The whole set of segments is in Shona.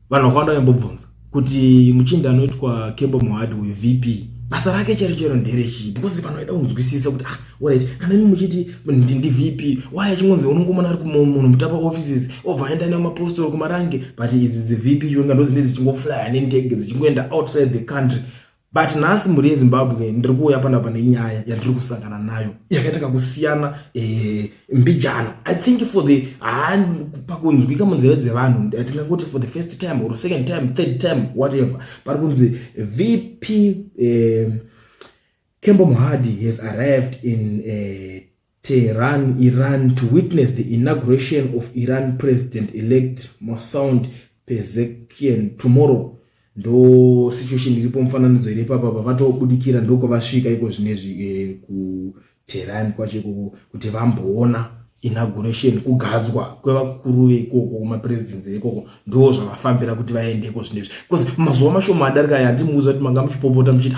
vanhu vakawanda vambobvunza kuti muchinda anoitwa Kembo Mohadi weVP basa rake chero nderechii, because vanhu vaida kunzwisisa kuti alright, kana imi muchiti ndi VP why achingonzi unongomona ari kumunhu mutapa offices obva aenda nemapostol kumarange, but idzi VP chionga ndo zvinenge dzichingoflya nendege dzichingoenda outside the country. But nhasi muri yeZimbabwe ndiri kuuya panapa nenyaya yandiri kusangana nayo yakaita kusiyana mbijana. I think for the pakunzwika munzeve dzevanhu tingangoti for the first time or second time, third time, whatever, pari kunzi VP Kembo Mohadi has arrived in Tehran, Iran, to witness the inauguration of Iran President-elect Mohammad Pezeshkian tomorrow. Ndo situation iripo, mufananidzo iri papa pavatobudikira ndoko vasvika iko zvinezvi ku Tehran kwachiko kuti vamboona inauguration, kugadzwa kwevakuru ikoko kuma presidents ikoko, ndo zvavafambira kuti vaende iko zvinezvi. Because mazuva mashoma adarika aya ndimuudza kuti manga muchipopota muchiti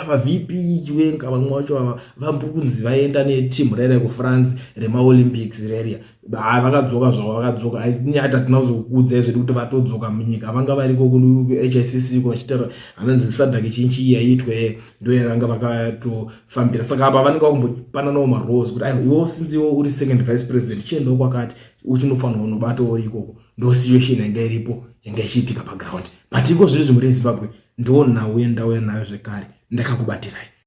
ava VP chiwenga vamwe vacho vambokunzi vaenda netimu raira kuFrance remaolympics reria vakadzoka zvavo vakadzoka. Hata tinazokuudza izvo kuti vatodzoka munyika vanga variko kuHICC vachitaura hanzi sadhaki chinchi yaitwe ndo yavanga vakatofambira. Saka apa vanenge vakumbopananawo marose kuti iwo since iwo uri second vice president chiendawo kwakati uchinofanirwa unobatawo ikoko. Ndo situation yanga iripo yanga ichiitika paground. But iko zviri zvimuri yeZimbabwe ndo nawo nayo zvekare ndakakubatirai.